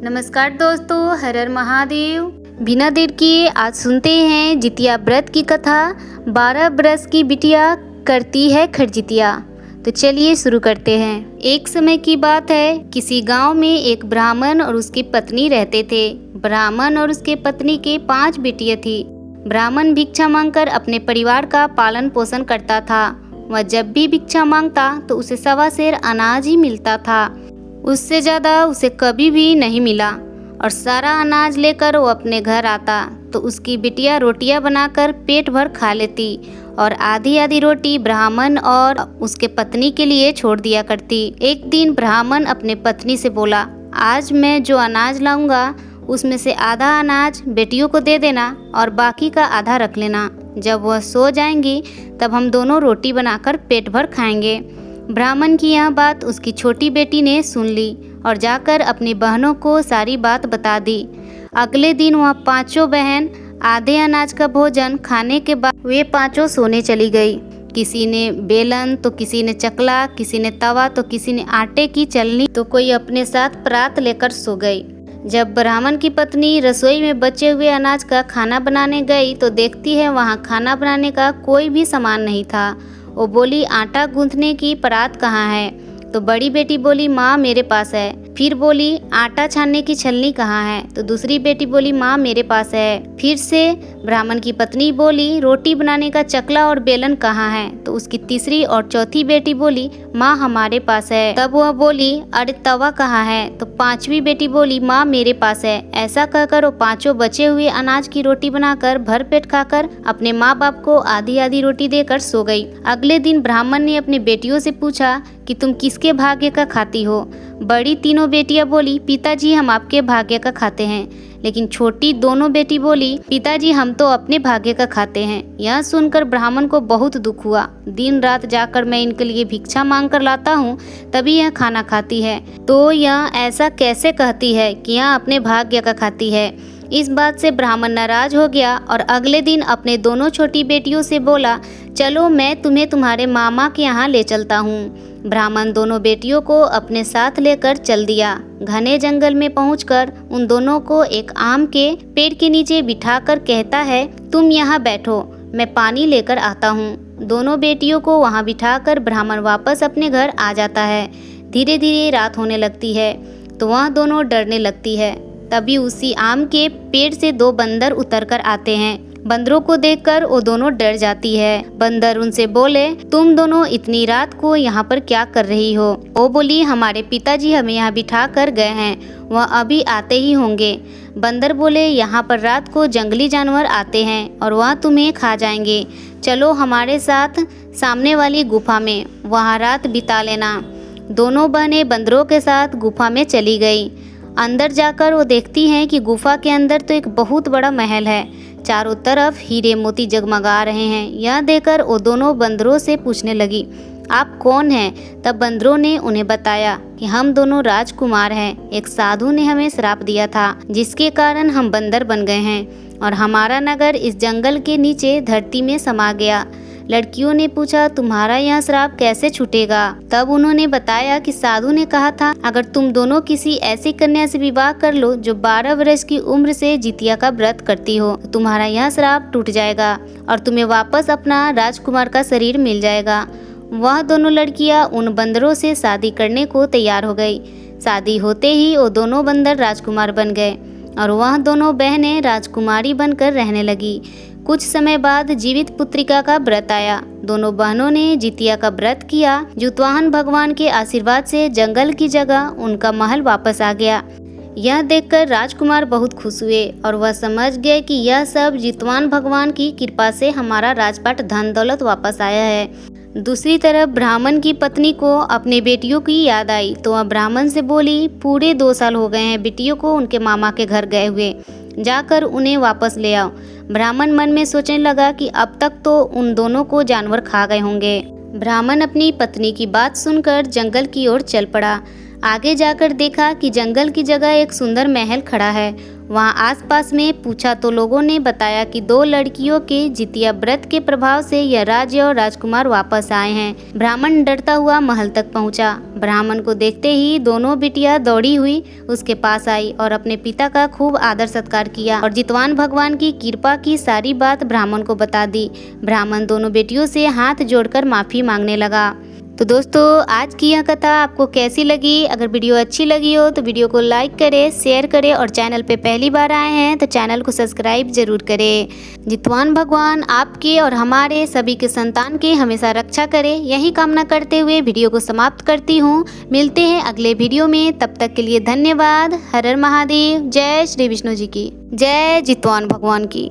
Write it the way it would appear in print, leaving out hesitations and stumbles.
नमस्कार दोस्तों, हर हर महादेव। बिना देर किए आज सुनते हैं जितिया व्रत की कथा। 12 बरस की बिटिया करती है खरजितिया। तो चलिए शुरू करते हैं। एक समय की बात है, किसी गांव में एक ब्राह्मण और उसकी पत्नी रहते थे। ब्राह्मण और उसके पत्नी के 5 बेटियां थी। ब्राह्मण भिक्षा मांगकर अपने परिवार का पालन पोषण करता था। वह जब भी भिक्षा मांगता तो उसे 1.25 सेर अनाज ही मिलता था। उससे ज़्यादा उसे कभी भी नहीं मिला और सारा अनाज लेकर वो अपने घर आता तो उसकी बिटिया रोटियां बनाकर पेट भर खा लेती और आधी आधी रोटी ब्राह्मण और उसके पत्नी के लिए छोड़ दिया करती। एक दिन ब्राह्मण अपने पत्नी से बोला, आज मैं जो अनाज लाऊंगा उसमें से आधा अनाज बेटियों को दे देना और बाकी का आधा रख लेना। जब वह सो जाएंगी तब हम दोनों रोटी बनाकर पेट भर खाएंगे। ब्राह्मण की यह बात उसकी छोटी बेटी ने सुन ली और जाकर अपनी बहनों को सारी बात बता दी। अगले दिन वह 5 बहन आधे अनाज का भोजन खाने के बाद वे 5 सोने चली गई। किसी ने बेलन तो किसी ने चकला, किसी ने तवा तो किसी ने आटे की चलनी, तो कोई अपने साथ परात लेकर सो गई। जब ब्राह्मण की पत्नी रसोई में बचे हुए अनाज का खाना बनाने गई तो देखती है वहाँ खाना बनाने का कोई भी सामान नहीं था। वो बोली, आटा गूंथने की परात कहाँ है? तो बड़ी बेटी बोली, माँ मेरे पास है। फिर बोली, आटा छानने की छलनी कहाँ है? तो दूसरी बेटी बोली, माँ मेरे पास है। फिर से ब्राह्मण की पत्नी बोली, रोटी बनाने का चकला और बेलन कहाँ है? तो उसकी तीसरी और चौथी बेटी बोली, माँ हमारे पास है। तब वह बोली, अरे तवा कहाँ है? तो 5वीं बेटी बोली, माँ मेरे पास है। ऐसा कहकर वो 5 बचे हुए अनाज की रोटी बनाकर भर पेट खाकर अपने माँ बाप को आधी आधी रोटी देकर सो गई। अगले दिन ब्राह्मण ने अपनी बेटियों से पूछा कि तुम किसके भाग्य का खाती हो? बड़ी तीनों बेटियां बोली, पिताजी हम आपके भाग्य का खाते हैं। लेकिन छोटी दोनों बेटी बोली, पिताजी हम तो अपने भाग्य का खाते हैं। यह सुनकर ब्राह्मण को बहुत दुख हुआ। दिन रात जाकर मैं इनके लिए भिक्षा मांग कर लाता हूँ, तभी यह खाना खाती है, तो यह ऐसा कैसे कहती है कि यह अपने भाग्य का खाती है। इस बात से ब्राह्मण नाराज हो गया और अगले दिन अपने दोनों छोटी बेटियों से बोला, चलो मैं तुम्हें तुम्हारे मामा के यहाँ ले चलता हूँ। ब्राह्मण दोनों बेटियों को अपने साथ लेकर चल दिया। घने जंगल में पहुंचकर उन दोनों को एक आम के पेड़ के नीचे बिठाकर कहता है, तुम यहाँ बैठो, मैं पानी लेकर आता हूँ। दोनों बेटियों को वहाँ बिठाकर ब्राह्मण वापस अपने घर आ जाता है। धीरे धीरे रात होने लगती है तो वह दोनों डरने लगती है। तभी उसी आम के पेड़ से 2 बंदर उतरकर आते हैं। बंदरों को देखकर वो दोनों डर जाती है। बंदर उनसे बोले, तुम दोनों इतनी रात को यहाँ पर क्या कर रही हो? वो बोली, हमारे पिताजी हमें यहाँ बिठा कर गए हैं, वह अभी आते ही होंगे। बंदर बोले, यहाँ पर रात को जंगली जानवर आते हैं और वह तुम्हें खा जाएंगे। चलो हमारे साथ सामने वाली गुफा में, वहाँ रात बिता लेना। दोनों बहनें बंदरों के साथ गुफा में चली गई। अंदर जाकर वो देखती हैं कि गुफा के अंदर तो एक बहुत बड़ा महल है। चारों तरफ हीरे मोती जगमगा रहे हैं। यह देखकर वो दोनों बंदरों से पूछने लगी, आप कौन हैं? तब बंदरों ने उन्हें बताया कि हम दोनों राजकुमार हैं। एक साधु ने हमें श्राप दिया था, जिसके कारण हम बंदर बन गए हैं और हमारा नगर इस जंगल के नीचे धरती में समा गया। लड़कियों ने पूछा, तुम्हारा यह श्राप कैसे छूटेगा? तब उन्होंने बताया कि साधु ने कहा था, अगर तुम दोनों किसी ऐसी कन्या से विवाह कर लो जो 12 वर्ष की उम्र से जितिया का व्रत करती हो, तो तुम्हारा यह श्राप टूट जाएगा और तुम्हें वापस अपना राजकुमार का शरीर मिल जाएगा। वह दोनों लड़कियां उन बंदरों से शादी करने को तैयार हो गई। शादी होते ही वो दोनों बंदर राजकुमार बन गए और वह दोनों बहनें राजकुमारी बनकर रहने लगी। कुछ समय बाद जीवित पुत्रिका का व्रत आया। दोनों बहनों ने जितिया का व्रत किया। जुतवाहन भगवान के आशीर्वाद से जंगल की जगह उनका महल वापस आ गया। यह देखकर राजकुमार बहुत खुश हुए और वह समझ गए कि यह सब जितवान भगवान की कृपा से हमारा राजपाट धन दौलत वापस आया है। दूसरी तरफ ब्राह्मण की पत्नी को अपने बेटियों की याद आई तो वह ब्राह्मण से बोली, पूरे 2 साल हो गए हैं बेटियों को उनके मामा के घर गए हुए, जाकर उन्हें वापस ले आओ। ब्राह्मण मन में सोचने लगा कि अब तक तो उन दोनों को जानवर खा गए होंगे। ब्राह्मण अपनी पत्नी की बात सुनकर जंगल की ओर चल पड़ा। आगे जाकर देखा कि जंगल की जगह एक सुंदर महल खड़ा है। वहाँ आसपास में पूछा तो लोगों ने बताया कि 2 लड़कियों के जितिया व्रत के प्रभाव से यह राज्य और राजकुमार वापस आए हैं। ब्राह्मण डरता हुआ महल तक पहुँचा। ब्राह्मण को देखते ही दोनों बिटिया दौड़ी हुई उसके पास आई और अपने पिता का खूब आदर सत्कार किया और जितवान भगवान की कृपा की सारी बात ब्राह्मण को बता दी। ब्राह्मण दोनों बेटियों से हाथ जोड़कर माफ़ी मांगने लगा। तो दोस्तों, आज की यह कथा आपको कैसी लगी? अगर वीडियो अच्छी लगी हो तो वीडियो को लाइक करें, शेयर करें और चैनल पे पहली बार आए हैं तो चैनल को सब्सक्राइब जरूर करें। जितवान भगवान आपके और हमारे सभी के संतान की हमेशा रक्षा करें, यही कामना करते हुए वीडियो को समाप्त करती हूँ। मिलते हैं अगले वीडियो में, तब तक के लिए धन्यवाद। हर हर महादेव। जय श्री विष्णु जी की जय, जितवान भगवान की।